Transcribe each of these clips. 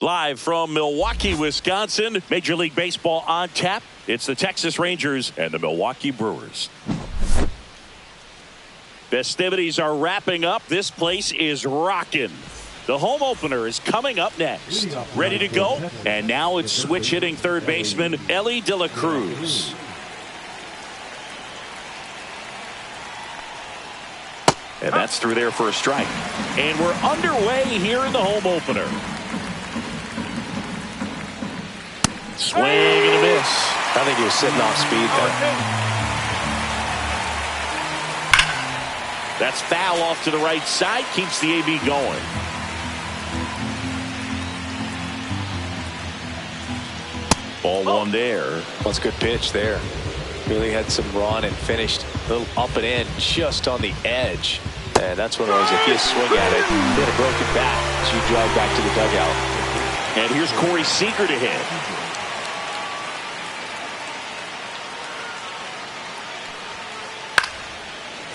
Live from Milwaukee, Wisconsin, Major League Baseball on tap. It's the Texas Rangers and the Milwaukee Brewers. Festivities are wrapping up. This place is rocking. The home opener is coming up next. Ready to go? And now it's switch hitting third baseman Elly De La Cruz. And that's through there for a strike. And we're underway here in the home opener. Swing and a miss. I think he was sitting off speed there. That's foul off to the right side. Keeps the AB going. Ball one there. That's a good pitch there. Really had some run and finished a little up and in just on the edge. And that's one of those, if you swing at it, hit a broken bat as you drive back to the dugout. And here's Corey Seager to hit.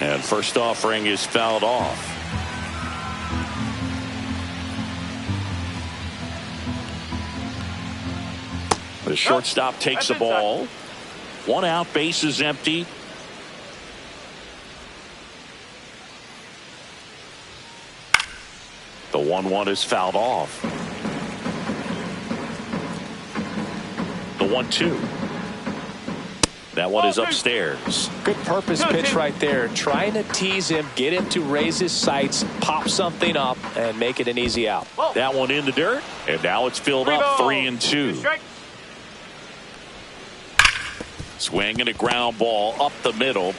And first offering is fouled off. The shortstop takes the ball. One out, base is empty. The 1-1 is fouled off. The 1-2. That one is upstairs. Good purpose pitch right there. Trying to tease him, get him to raise his sights, pop something up, and make it an easy out. That one in the dirt, and now it's filled up 3-2. Swing and a ground ball up the middle.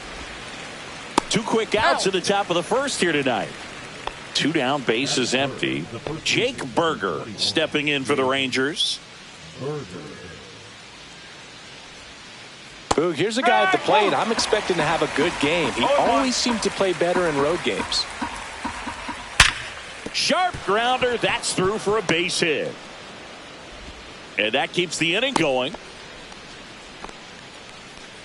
Two quick outs at the top of the first here tonight. Two down, base is empty. Jake Burger stepping in for the Rangers. Boog, here's a guy at the plate. I'm expecting to have a good game. He always seems to play better in road games. Sharp grounder. That's through for a base hit. And that keeps the inning going.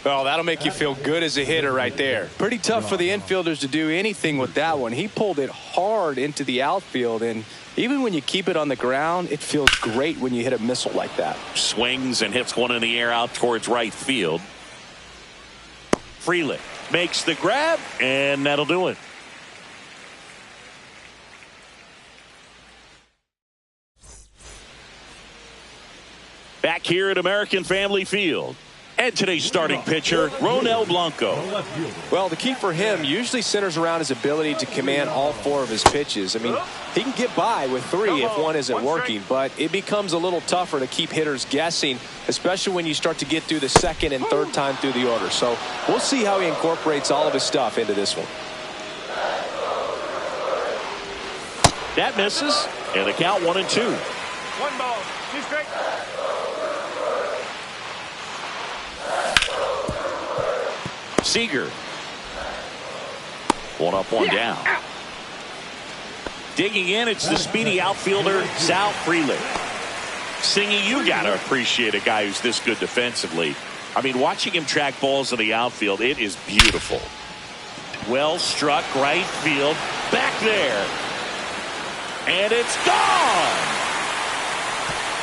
Oh, that'll make you feel good as a hitter right there. Pretty tough for the infielders to do anything with that one. He pulled it hard into the outfield, and even when you keep it on the ground, it feels great when you hit a missile like that. Swings and hits one in the air out towards right field. Frelick makes the grab, and that'll do it. Back here at American Family Field. And today's starting pitcher, Ronel Blanco. Well, the key for him usually centers around his ability to command all four of his pitches. I mean, he can get by with three if one isn't working, but it becomes a little tougher to keep hitters guessing, especially when you start to get through the second and third time through the order. So we'll see how he incorporates all of his stuff into this one. That misses, and the count 1-2. 1 ball, 2 strikes. Seager. One up, one down. Digging in, it's the speedy outfielder, Sal Frelick. Singy, you got to appreciate a guy who's this good defensively. I mean, watching him track balls in the outfield, it is beautiful. Well struck, right field, back there. And it's gone!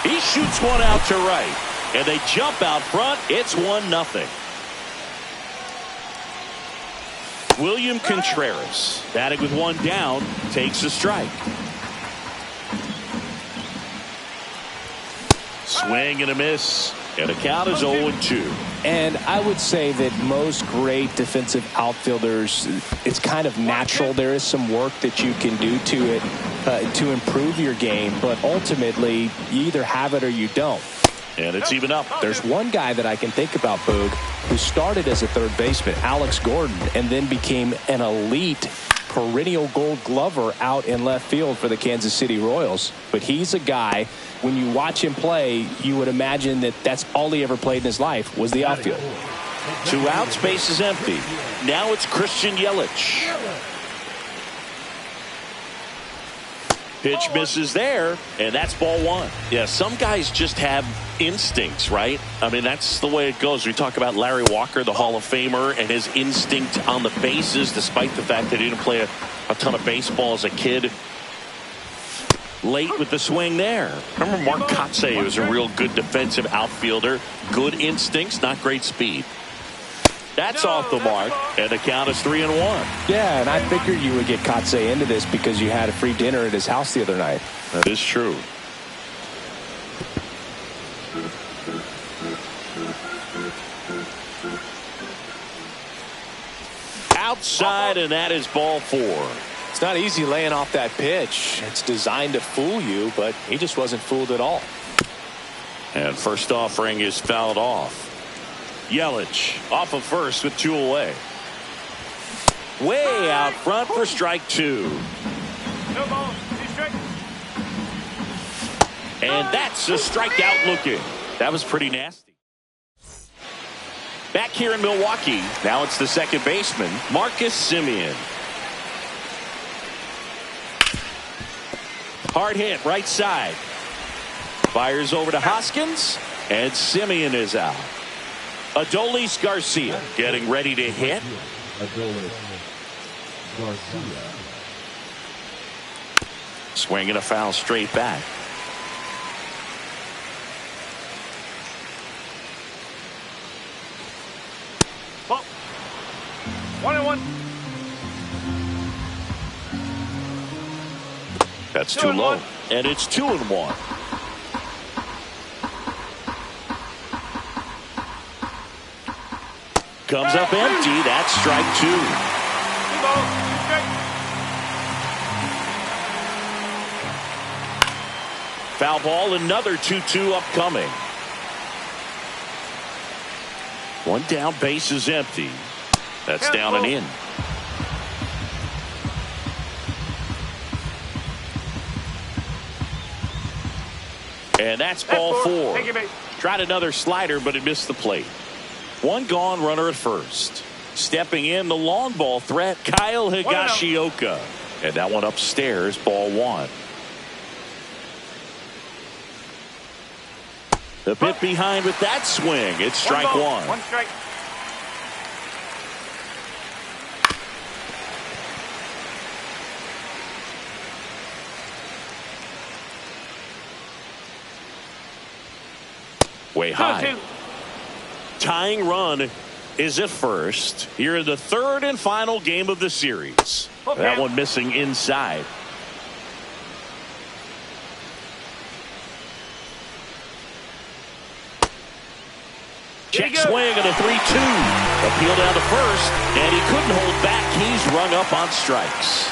He shoots one out to right. And they jump out front. It's 1-0. William Contreras, batting with one down, takes a strike. Swing and a miss, and the count is 0-2. And I would say that most great defensive outfielders, it's kind of natural. There is some work that you can do to it to improve your game, but ultimately you either have it or you don't. And it's even up. There's one guy that I can think about, Boog, who started as a third baseman, Alex Gordon, and then became an elite perennial Gold Glover out in left field for the Kansas City Royals. But he's a guy, when you watch him play, you would imagine that that's all he ever played in his life was the outfield. 2 outs, base is empty. Now it's Christian Yelich. Pitch misses there, and that's ball one. Yeah, some guys just have instincts, right? I mean, that's the way it goes. We talk about Larry Walker, the Hall of Famer, and his instinct on the bases, despite the fact that he didn't play a ton of baseball as a kid. late with the swing there. Remember Mark Kotsay was a real good defensive outfielder. Good instincts, not great speed. That's off the mark, and the count is 3-1. Yeah, and I figured you would get Kotsay into this because you had a free dinner at his house the other night. That is true. Outside, and that is ball 4. It's not easy laying off that pitch. It's designed to fool you, but he just wasn't fooled at all. And first offering is fouled off. Yelich off of first with 2 away. Way out front for strike 2. No ball. He's straight. And that's a strikeout looking. That was pretty nasty. Back here in Milwaukee, now it's the second baseman, Marcus Semien. Hard hit right side. Fires over to Hoskins, and Semien is out. Adolis Garcia getting ready to hit. Swinging a foul straight back. Ball. 1-1. That's too low. And it's 2-1. Comes up empty. That's strike 2. Ball. He's straight. Foul ball, another 2-2 upcoming. One down, base is empty. That's down and in. And that's ball 4. Take your bait. Tried another slider, but it missed the plate. One gone, runner at first. Stepping in, the long ball threat, Kyle Higashioka. And that one upstairs, ball 1. The bit behind with that swing. It's strike 1. 1 strike. Way high. Tying run is at first. Here in the third and final game of the series. Okay. That one missing inside. Check swing and a 3-2. Appeal down to first, and he couldn't hold back. He's rung up on strikes.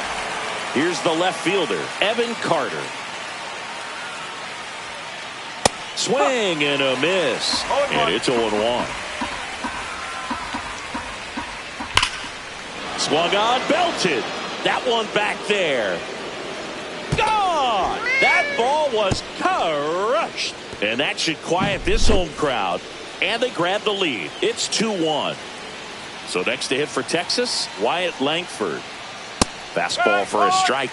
Here's the left fielder, Evan Carter. Swing and a miss. And it's 0-1. Swung on, belted. That one back there. Gone! That ball was crushed. And that should quiet this home crowd. And they grab the lead. It's 2-1. So next to hit for Texas, Wyatt Langford. Fastball for a strike.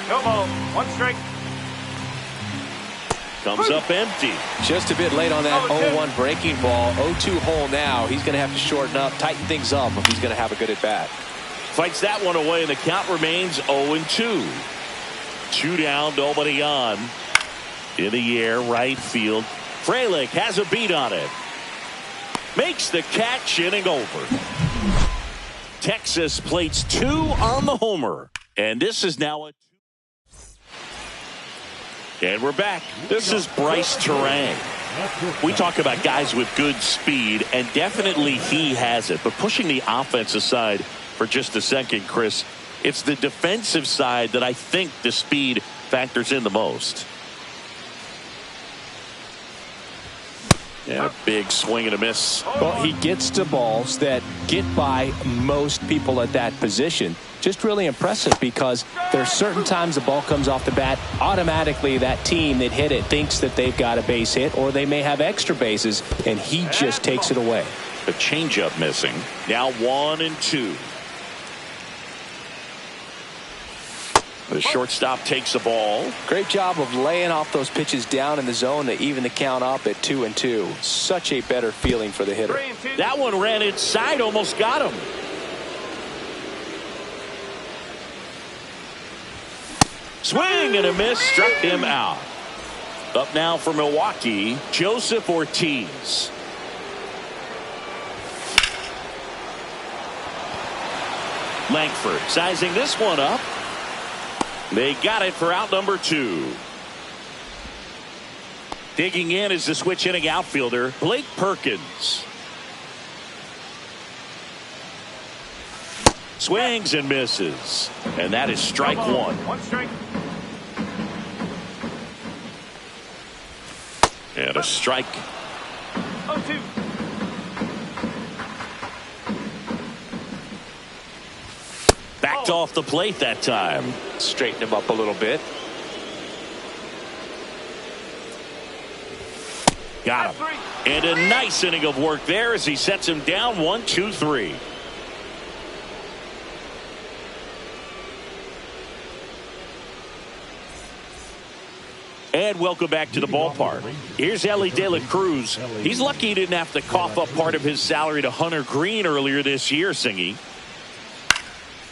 No ball. 1 strike. Comes up empty. Just a bit late on that 0-1 breaking ball. 0-2 hole now. He's going to have to shorten up, tighten things up if he's going to have a good at bat. Fights that one away, and the count remains 0-2. 2 down, nobody on. In the air, right field. Frelick has a beat on it. Makes the catch, inning over. Texas plates 2 on the homer. And this is now a... And we're back. This is Bryce Terang. We talk about guys with good speed, and definitely he has it. But pushing the offense aside for just a second, Chris, it's the defensive side that I think the speed factors in the most. Yeah, big swing and a miss. Well, he gets to balls that get by most people at that position. Just really impressive because there's certain times the ball comes off the bat, automatically that team that hit it thinks that they've got a base hit or they may have extra bases, and he just takes it away. The changeup missing. Now 1-2. The shortstop takes the ball. Great job of laying off those pitches down in the zone to even the count up at 2-2. Such a better feeling for the hitter. That one ran inside, almost got him. Swing and a miss, struck him out. Up now for Milwaukee, Joseph Ortiz. Langford sizing this one up. They got it for out number 2. Digging in is the switch hitting outfielder, Blake Perkins. Swings and misses. And that is strike 1. One strike. And a strike. 0-2. Backed off the plate that time. Straighten him up a little bit. Got him. And a nice inning of work there as he sets him down 1-2-3. And welcome back to the ballpark. Here's Ellie De La Cruz. He's lucky he didn't have to cough up part of his salary to Hunter Green earlier this year, Singy.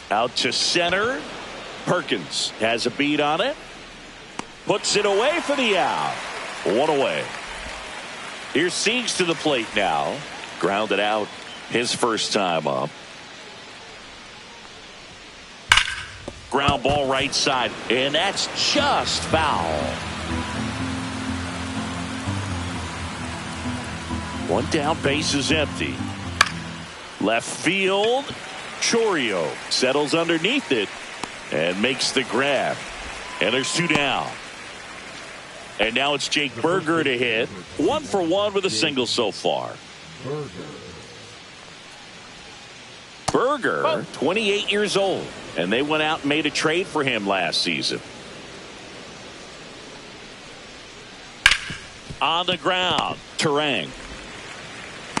Out to center. Perkins has a beat on it. Puts it away for the out. 1 away. Here's Siegs to the plate now. Grounded out his first time up. Ground ball right side. And that's just foul. One down, base is empty. Left field. Chourio settles underneath it and makes the grab. And there's 2 down. And now it's Jake Berger to hit. 1 for 1 with a single so far. Berger, 28 years old. And they went out and made a trade for him last season. On the ground, Terang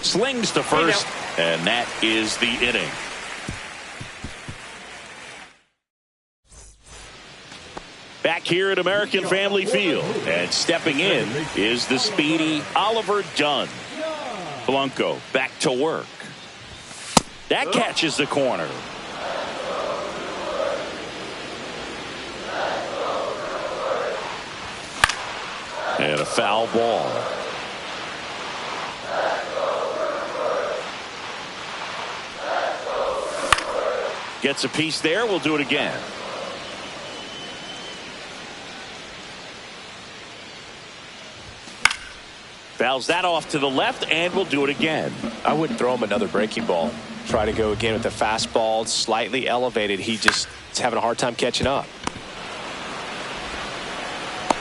slings to first, and that is the inning. Back here at American Family Field, and stepping in is the speedy Oliver Dunn. Blanco back to work. That catches the corner. And a foul ball. Gets a piece there. We'll do it again. Fouls that off to the left, and we'll do it again. I wouldn't throw him another breaking ball. Try to go again with the fastball, slightly elevated. He just is having a hard time catching up.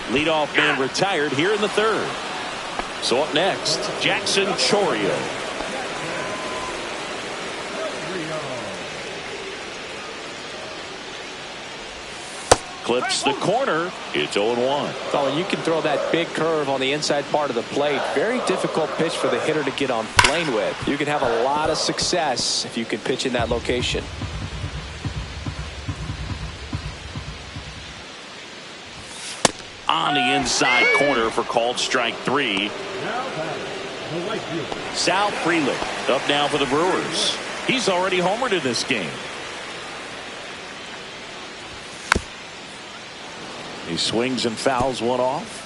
Leadoff man retired here in the 3rd. So up next, Jackson Chourio. Clips the corner. It's 0-1. Oh, and you can throw that big curve on the inside part of the plate. Very difficult pitch for the hitter to get on plane with. You can have a lot of success if you can pitch in that location. On the inside corner for called strike 3. Sal Frelick up now for the Brewers. He's already homered in this game. He swings and fouls one off.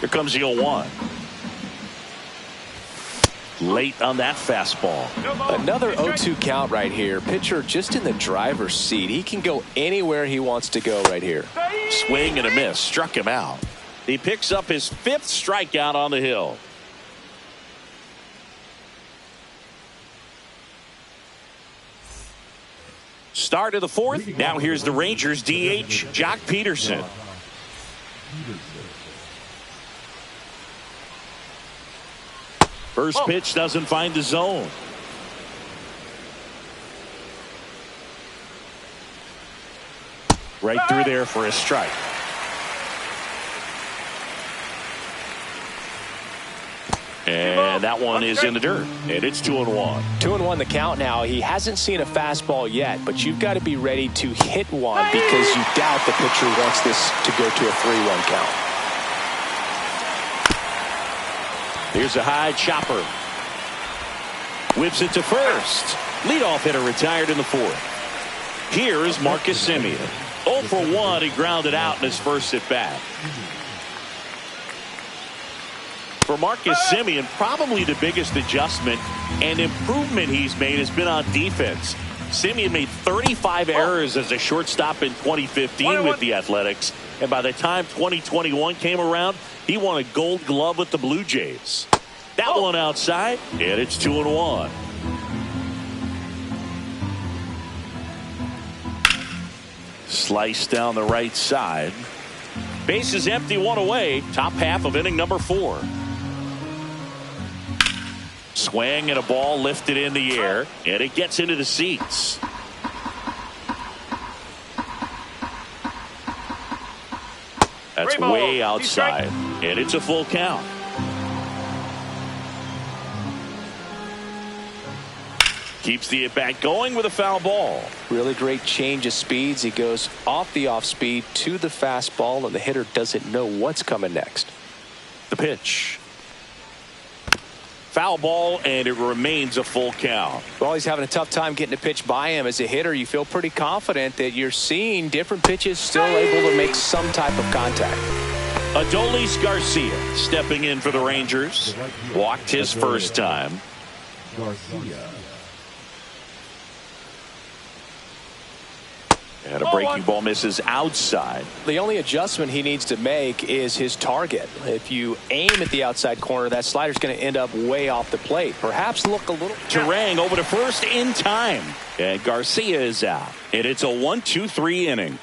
Here comes the 0-1. Late on that fastball. Another 0-2 count right here. Pitcher just in the driver's seat. He can go anywhere he wants to go right here. Swing and a miss. Struck him out. He picks up his 5th strikeout on the hill. Start of the 4th. Now here's the Rangers DH, Jock Peterson. First pitch doesn't find the zone. Right through there for a strike. And that one is in the dirt. And it's 2-1. 2-1 the count now. He hasn't seen a fastball yet, but you've got to be ready to hit one because you doubt the pitcher wants this to go to a 3-1 count. Here's a high chopper. Whips it to first. Leadoff hitter retired in the 4th. Here is Marcus Semien. 0 for 1. He grounded out in his first at bat. For Marcus Semien, probably the biggest adjustment and improvement he's made has been on defense. Semien made 35 errors as a shortstop in 2015 with the Athletics, and by the time 2021 came around, he won a Gold Glove with the Blue Jays. That one outside, and it's 2-1. Slice down the right side. Base is empty, 1 away. Top half of inning number 4. Swing and a ball lifted in the air, and it gets into the seats. That's way outside, and it's a full count. Keeps the at-bat going with a foul ball. Really great change of speeds. He goes off the off-speed to the fastball, and the hitter doesn't know what's coming next. The pitch. Foul ball, and it remains a full count. Well, he's having a tough time getting a pitch by him. As a hitter, you feel pretty confident that you're seeing different pitches still able to make some type of contact. Adolis Garcia stepping in for the Rangers. Walked his first time. And a breaking ball misses outside. The only adjustment he needs to make is his target. If you aim at the outside corner, that slider's going to end up way off the plate. Perhaps look a little. Turang over to first in time. And Garcia is out. And it's a 1-2-3 inning.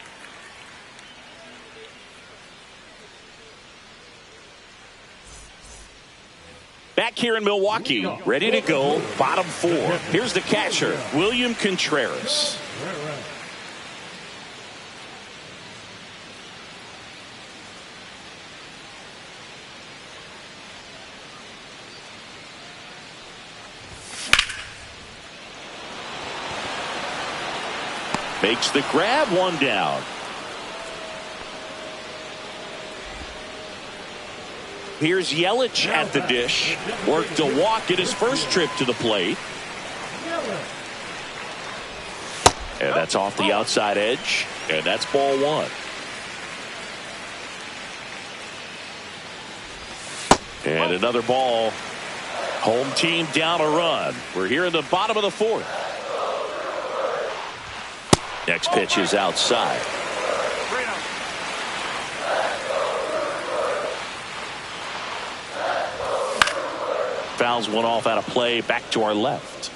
Back here in Milwaukee, ready to go, bottom 4. Here's the catcher, William Contreras. Makes the grab, 1 down. Here's Yelich at the dish. Worked a walk at his first trip to the plate. And that's off the outside edge. And that's ball 1. And another ball. Home team down a run. We're here in the bottom of the 4th. Next pitch is outside. Fouls one off out of play, back to our left.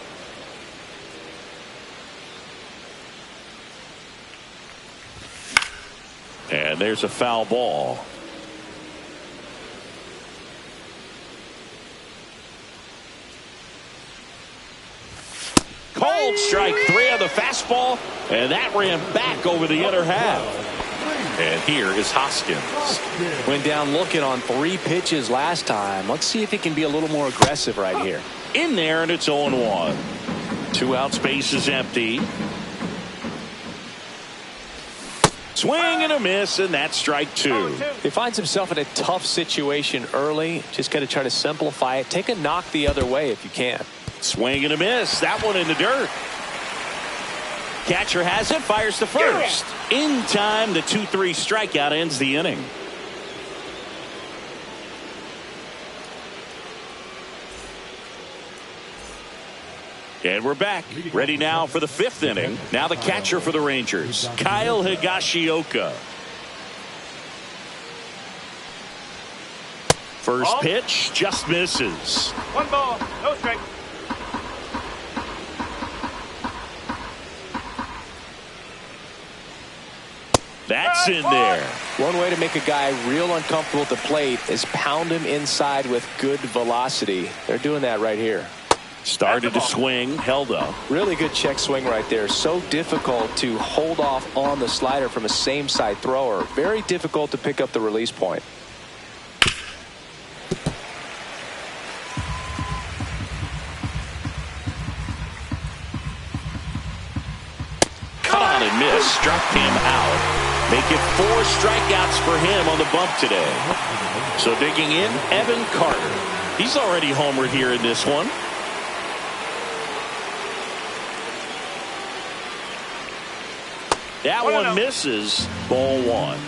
And there's a foul ball. Called strike 3 on the fastball, and that ran back over the inner half. And here is Hoskins. Went down looking on 3 pitches last time. Let's see if he can be a little more aggressive right here. In there, and it's 0-1. 2 out, space is empty. Swing and a miss, and that's strike 2. He finds himself in a tough situation early. Just got to try to simplify it. Take a knock the other way if you can. Swing and a miss. That one in the dirt. Catcher has it, fires to first. In time, the 2-3 strikeout ends the inning. And we're back. Ready now for the 5th inning. Now the catcher for the Rangers, Kyle Higashioka. First pitch just misses. 1 ball, no strike. That's in there. One way to make a guy real uncomfortable at the plate is pound him inside with good velocity. They're doing that right here. Started to swing, held up. Really good check swing right there. So difficult to hold off on the slider from a same side thrower. Very difficult to pick up the release point. Cut on and miss. Struck him out. Make it 4 strikeouts for him on the bump today. So digging in, Evan Carter. He's already homered here in this one. That one misses. Ball one.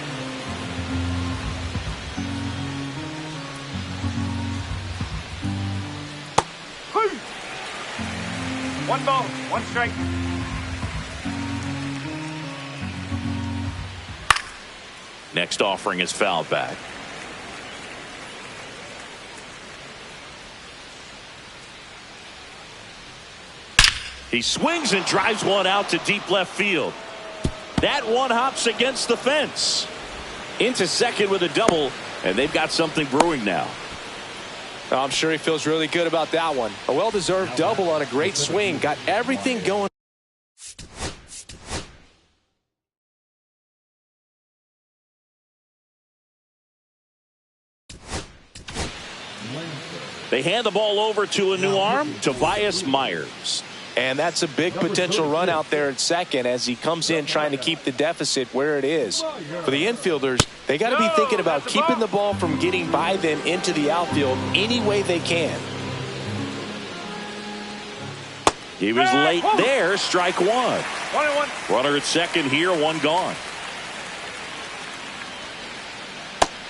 One ball, one strike. Next offering is fouled back. He swings and drives one out to deep left field. That one hops against the fence. Into second with a double, and they've got something brewing now. I'm sure he feels really good about that one. A well-deserved double on a great swing. Got everything going. They hand the ball over to a new arm, Tobias Myers. And that's a big potential run out there at second as he comes in trying to keep the deficit where it is. For the infielders, they got to be thinking about keeping the ball from getting by them into the outfield any way they can. He was late there, strike one. 1-1. Runner at second here, one gone.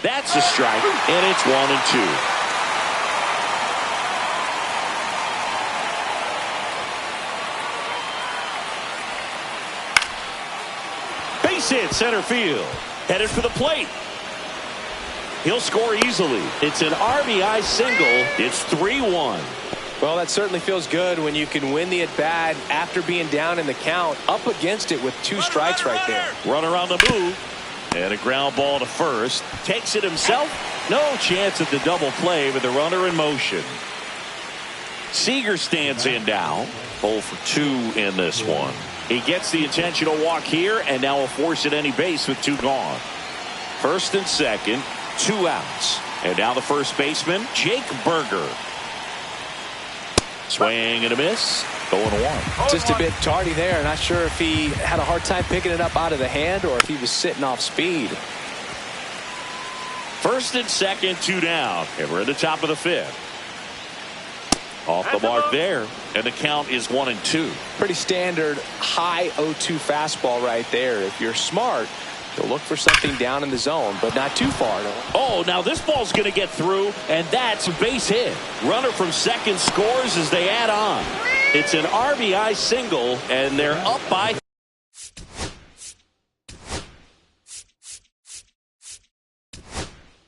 That's a strike, and it's 1-2. Base hit center field. Headed for the plate. He'll score easily. It's an RBI single. It's 3-1. Well, that certainly feels good when you can win the at-bat after being down in the count, up against it with two strikes right there. Runner on the move. And a ground ball to first. Takes it himself. No chance at the double play with the runner in motion. Seager stands in now. 0 for 2 in this one. He gets the intentional walk here, and now will force at any base with 2 gone. First and second, 2 outs. And now the first baseman, Jake Berger. Swing and a miss. 0-1. Just a bit tardy there. Not sure if he had a hard time picking it up out of the hand or if he was sitting off speed. First and second, 2 down. And we're at the top of the 5th. Off the mark there, and the count is 1-2. Pretty standard high 0-2 fastball right there. If you're smart, you'll look for something down in the zone, but not too far. Oh, now this ball's going to get through, and that's a base hit. Runner from second scores as they add on. It's an RBI single, and they're up by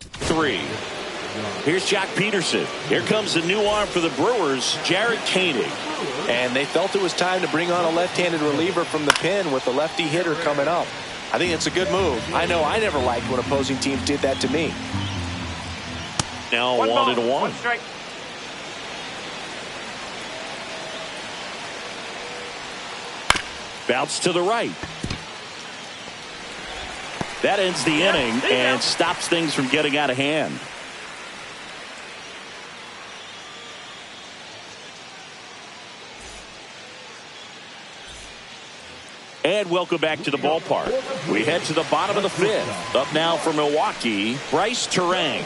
3. Here's Jock Peterson. Here comes the new arm for the Brewers, Jared Koenig. And they felt it was time to bring on a left-handed reliever from the pen with the lefty hitter coming up. I think it's a good move. I know I never liked when opposing teams did that to me. Now 1-1. One strike. Bounce to the right. That ends the inning and stops things from getting out of hand. And welcome back to the ballpark. We head to the bottom of the 5th. Up now for Milwaukee, Bryce Terang.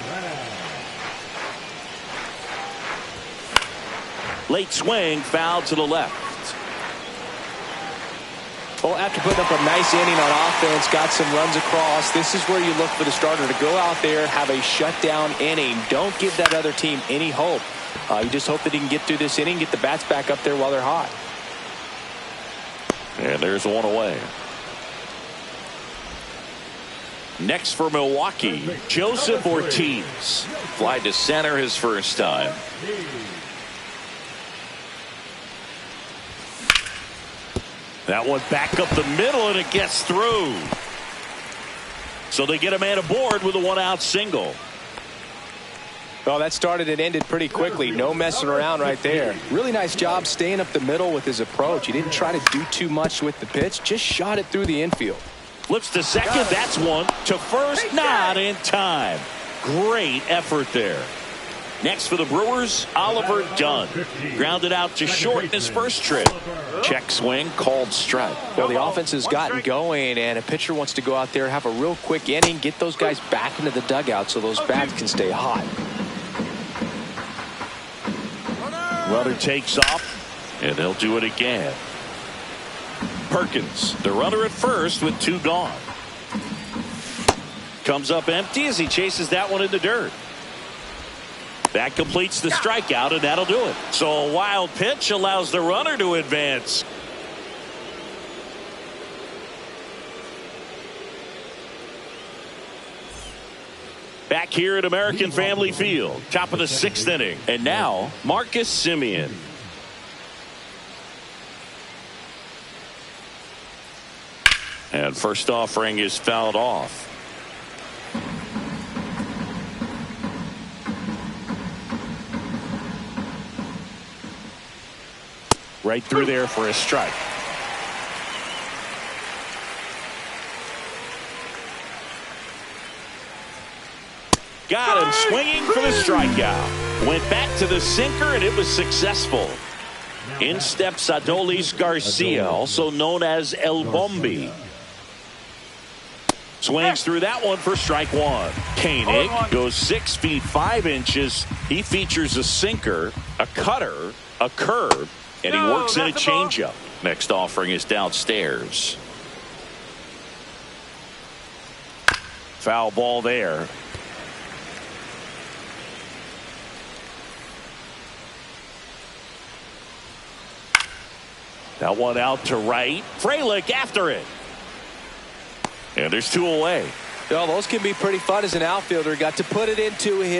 Late swing, foul to the left. Well, after putting up a nice inning on offense, got some runs across, this is where you look for the starter to go out there, have a shutdown inning. Don't give that other team any hope. You just hope that he can get through this inning, get the bats back up there while they're hot. And there's one away. Next for Milwaukee, Joseph Ortiz. Fly to center his first time. That one back up the middle, and it gets through. So they get a man aboard with a 1-out single. Well, that started and ended pretty quickly. No messing around right there. Really nice job staying up the middle with his approach. He didn't try to do too much with the pitch. Just shot it through the infield. Flips to second. That's one. To first, not in time. Great effort there. Next for the Brewers, Oliver Dunn. Grounded out to short in his first trip. Check swing, called strike. Well, the offense has gotten going, and a pitcher wants to go out there, have a real quick inning, get those guys back into the dugout so those bats can stay hot. Runner takes off, and they'll do it again. Perkins, the runner at first with 2 gone. Comes up empty as he chases that one in the dirt. That completes the strikeout, and that'll do it. So a wild pitch allows the runner to advance. Back here at American Family Field, top of the 6th inning. And now, Marcus Semien. And first offering is fouled off. Right through there for a strike. Got him swinging for the strikeout. Went back to the sinker, and it was successful. In steps Adolis Garcia, also known as El Bombi. Swings through that one for strike 1. Koenig goes 6 feet 5 inches. He features a sinker, a cutter, a curve, and he works in a changeup. Next offering is downstairs. Foul ball there. That one out to right. Frelick after it. And there's 2 away. Well, those can be pretty fun as an outfielder. Got to put it into his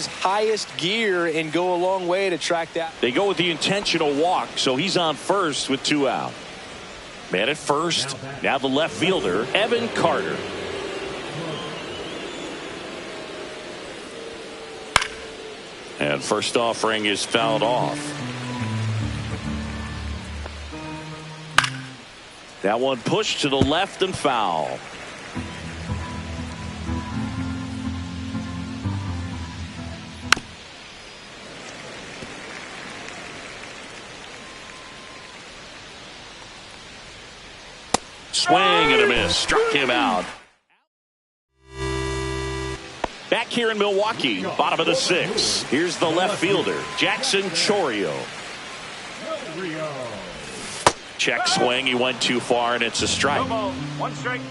highest gear and go a long way to track that. They go with the intentional walk, so he's on first with 2 out. Man at first. Now the left fielder, Evan Carter. And first offering is fouled off. That one pushed to the left and foul. Swing and a miss. Struck him out. Back here in Milwaukee, bottom of the 6th. Here's the left fielder, Jackson Chourio. Check swing. He went too far, and it's a strike. 1 strike.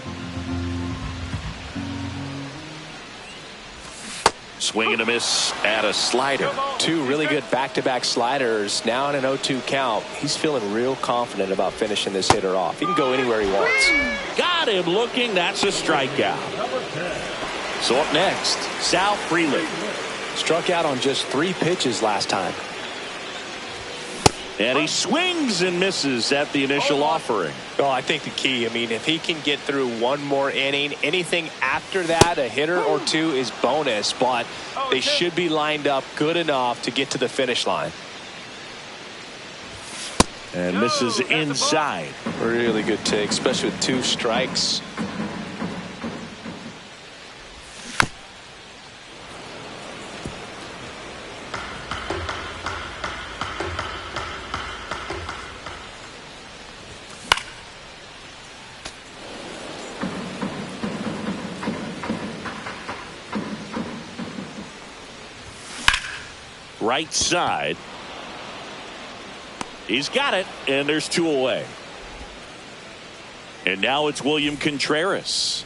Swing and a miss at a slider. 2 really good back-to-back sliders. Now in an 0-2 count. He's feeling real confident about finishing this hitter off. He can go anywhere he wants. Got him looking. That's a strikeout. So up next, Sal Frelick. Struck out on just 3 pitches last time. And he swings and misses at the initial offering. Well, I think the key, I mean, if he can get through 1 more inning, anything after that, a hitter or 2 is bonus, but they should be lined up good enough to get to the finish line. And misses inside. Really good take, especially with 2 strikes. Right side. He's got it, and there's 2 away. And now it's William Contreras.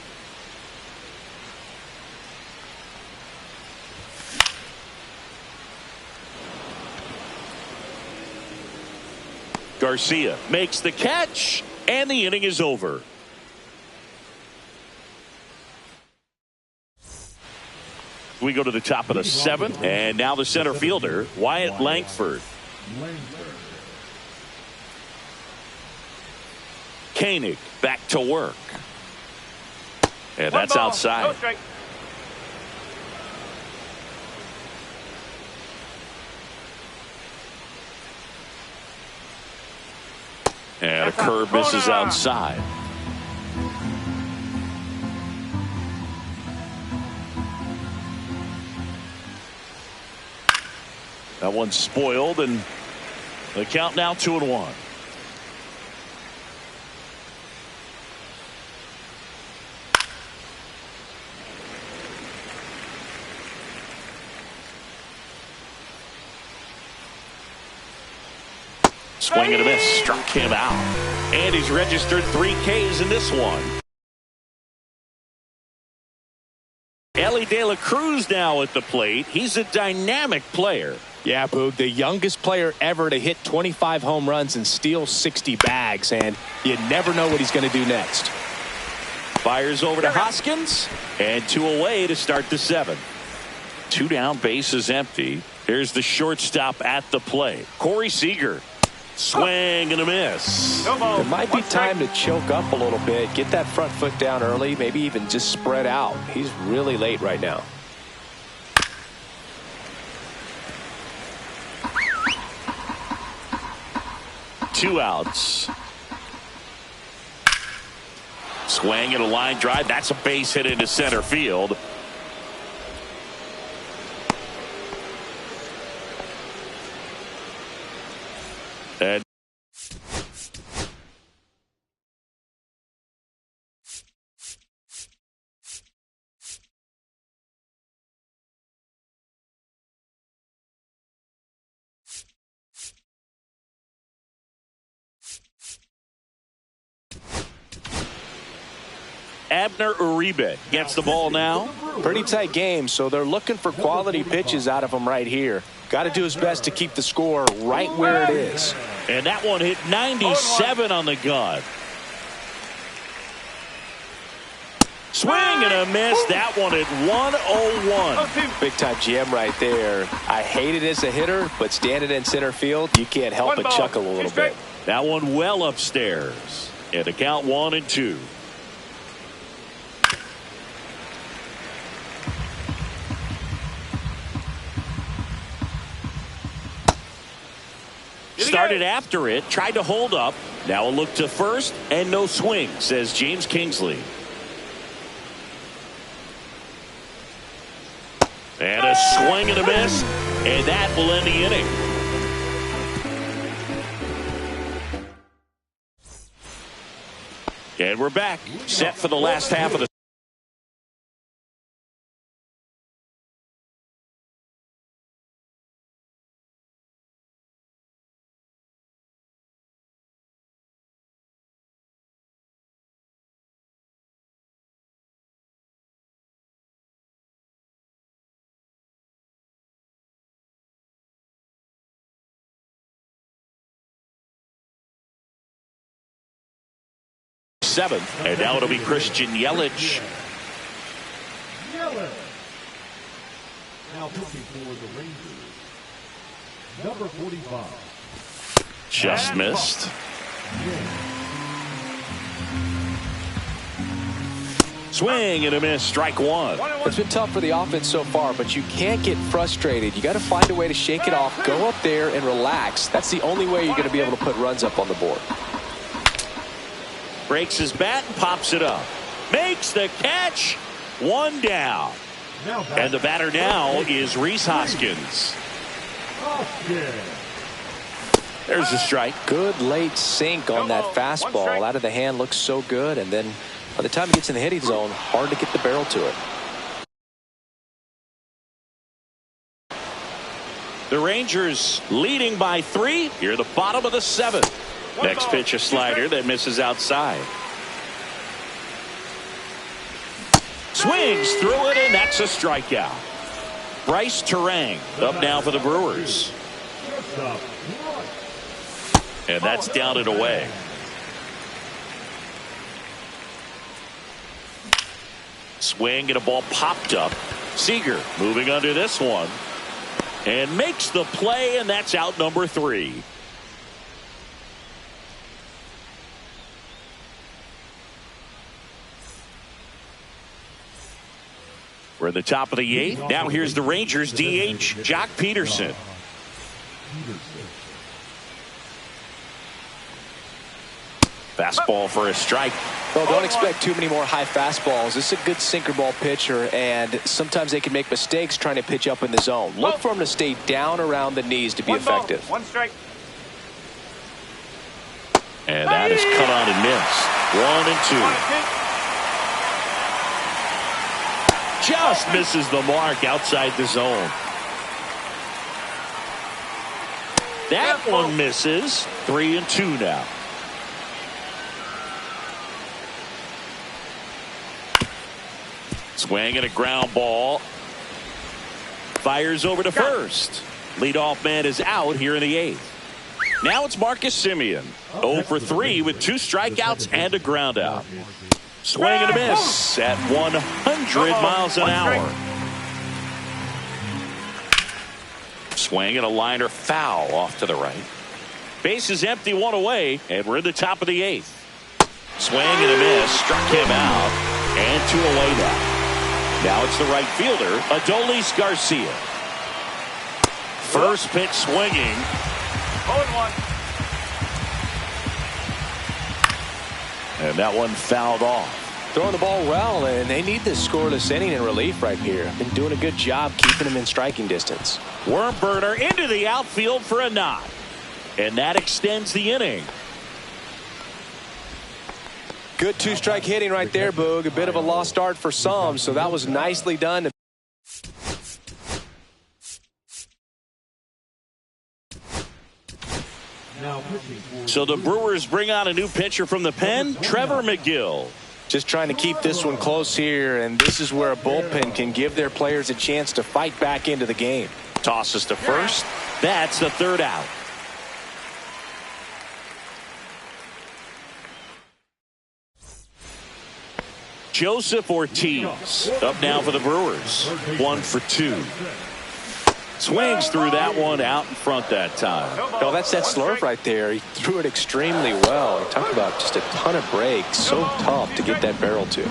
Garcia makes the catch, and the inning is over. We go to the top of the 7th, and now the center fielder, Wyatt Langford. Koenig back to work. And that's outside. No strike. And a curve misses outside. That one's spoiled, and the count now 2-1. Swing and a miss. Struck him out. And he's registered 3 Ks in this one. Ellie De La Cruz now at the plate. He's a dynamic player. Yeah, Boog, the youngest player ever to hit 25 home runs and steal 60 bags, and you never know what he's going to do next. Fires over to Hoskins, and 2 away to start the 7th. 2 down, bases empty. Here's the shortstop at the plate, Corey Seager. Swing and a miss. It might be time to choke up a little bit, get that front foot down early, maybe even just spread out. He's really late right now. Two outs. Swing and a line drive. That's a base hit into center field. And Abner Uribe gets the ball now. Pretty tight game, so they're looking for quality pitches out of him right here. Got to do his best to keep the score right where it is. And that one hit 97 on the gun. Swing and a miss. That one at 101. Big time jam right there. I hate it as a hitter, but standing in center field, you can't help but chuckle a little bit. That one well upstairs. And the count 1-2. Started after it, tried to hold up. Now a look to first, and no swing, says James Kingsley. And a swing and a miss, and that will end the inning. And we're back, set for the last half of the seventh, and now it'll be Christian Yelich. Now pitching for the Rangers, number 45. Just missed. Swing and a miss, strike one. It's been tough for the offense so far, but you can't get frustrated. You got to find a way to shake it off, go up there and relax. That's the only way you're going to be able to put runs up on the board. Breaks his bat and pops it up. Makes the catch. One down. And the batter now is Rhys Hoskins. There's a strike. Good late sink on that fastball. Out of the hand, looks so good. And then by the time he gets in the hitting zone, hard to get the barrel to it. The Rangers leading by 3. Here at the bottom of the 7th. Next pitch, a slider that misses outside. Swings through it, and that's a strikeout. Bryce Terang up now for the Brewers. And that's down and away. Swing and a ball popped up. Seager moving under this one. And makes the play, and that's out number 3. We're at the top of the 8th. Now here's the Rangers DH, Jock Peterson. Fastball for a strike. Well, don't expect too many more high fastballs. This is a good sinker ball pitcher, and sometimes they can make mistakes trying to pitch up in the zone. Look for him to stay down around the knees to be effective. One strike. And that is cut on and missed. 1 and 2. Just misses the mark outside the zone. That one misses. 3-2 now. Swing and a ground ball. Fires over to first. Leadoff man is out here in the 8th. Now it's Marcus Semien. 0 for 3 with 2 strikeouts and a ground out. Swing and a miss at 100 miles an hour. Swing and a liner foul off to the right. Base is empty, 1 away, and we're in the top of the 8th. Swing and a miss, struck him out, and 2 away now. Now it's the right fielder, Adolis Garcia. First pitch swinging. 0-1. And that one fouled off. Throwing the ball well, and they need this scoreless inning in relief right here. Been doing a good job keeping him in striking distance. Worm burner into the outfield for a knock. And that extends the inning. Good 2-strike hitting right there, Boog. A bit of a lost start for some, so that was nicely done. So the Brewers bring out a new pitcher from the pen, Trevor McGill. Just trying to keep this one close here, and this is where a bullpen can give their players a chance to fight back into the game. Tosses to first. That's the 3rd out. Joseph Ortiz up now for the Brewers. 1 for 2. Swings through that one out in front that time. No, that's that slurve right there. He threw it extremely well. Talk about just a ton of breaks. So tough to get that barrel to.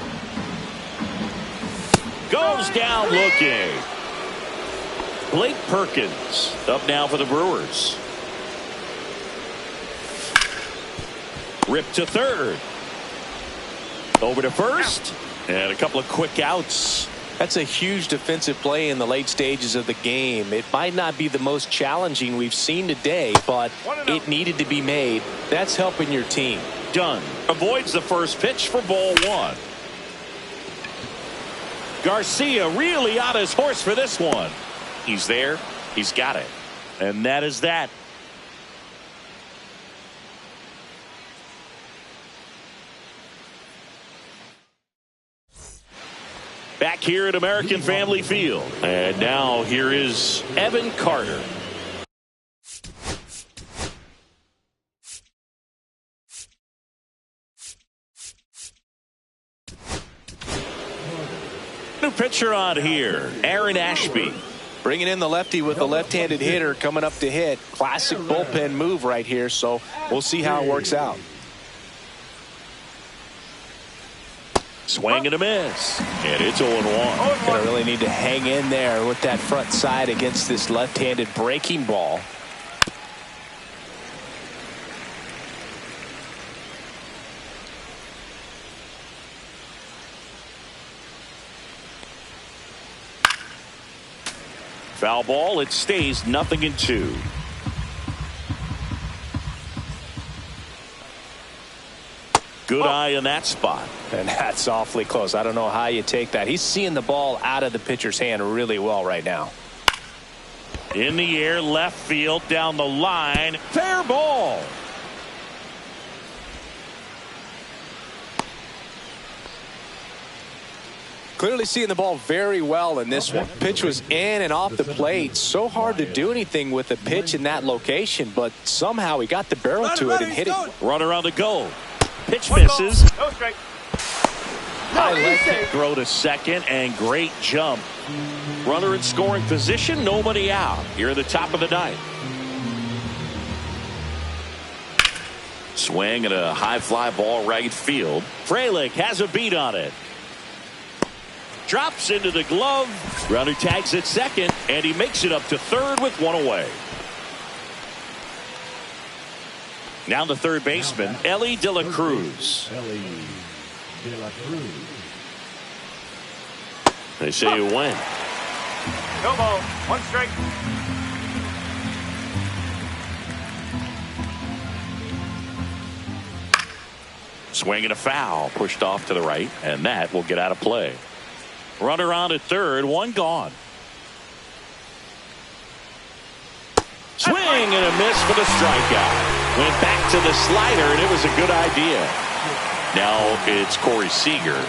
Goes down looking. Blake Perkins up now for the Brewers. Ripped to third. Over to first. And a couple of quick outs. That's a huge defensive play in the late stages of the game. It might not be the most challenging we've seen today, but it needed to be made. That's helping your team. Dunn avoids the first pitch for ball 1. Garcia really on his horse for this one. He's there. He's got it. And that is that. Back here at American Family Field. And now here is Evan Carter. New pitcher on here, Aaron Ashby. Bringing in the lefty with the left-handed hitter coming up to hit. Classic bullpen move right here, so we'll see how it works out. Swing and a miss. And it's 0-1. Gonna really need to hang in there with that front side against this left-handed breaking ball. Foul ball. It stays 0-2. Good eye in that spot. And that's awfully close. I don't know how you take that. He's seeing the ball out of the pitcher's hand really well right now. In the air, left field, down the line. Fair ball. Clearly seeing the ball very well in this one. Pitch was in and off the plate. So hard to do anything with a pitch in that location, but somehow he got the barrel to it and hit it. Runner on the go. Pitch misses. No strike. High leg kick throw to second and great jump. Runner in scoring position, nobody out. Here at the top of the 9th. Swing and a high fly ball right field. Frelick has a beat on it. Drops into the glove. Runner tags at second, and he makes it up to third with 1 away. Now the third baseman, Ellie De La Cruz. They say you win. No ball. 1 strike. Swing and a foul. Pushed off to the right, and that will get out of play. Runner on at third. 1 gone. Swing swing and a miss for the strikeout. Went back to the slider, and it was a good idea. Now it's Corey Seager.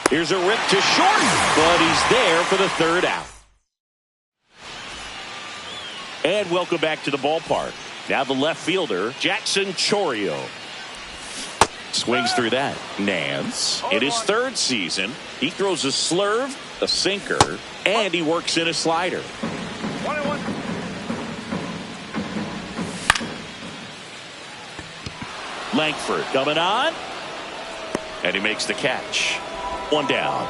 Here's a rip to short, but he's there for the third out. And welcome back to the ballpark. Now the left fielder, Jackson Chourio. Swings through that. Nance, in his third season, he throws a slurve, a sinker, and he works in a slider. 1-1. Langford coming on, and he makes the catch. One down.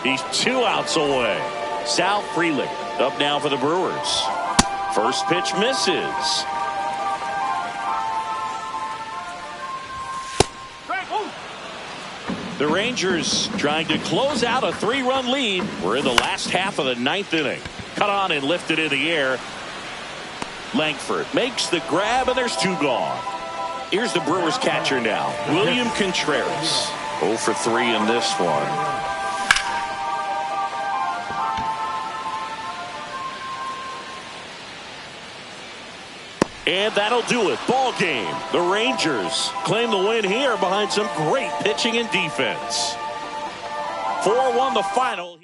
He's 2 outs away. Sal Frelick up now for the Brewers. First pitch misses. The Rangers trying to close out a 3-run lead. We're in the last half of the 9th inning. Cut on and lifted in the air. Langford makes the grab, and there's 2 gone. Here's the Brewers catcher now, William Contreras. 0 for 3 in this one. And that'll do it. Ball game. The Rangers claim the win here behind some great pitching and defense. 4-1 the final.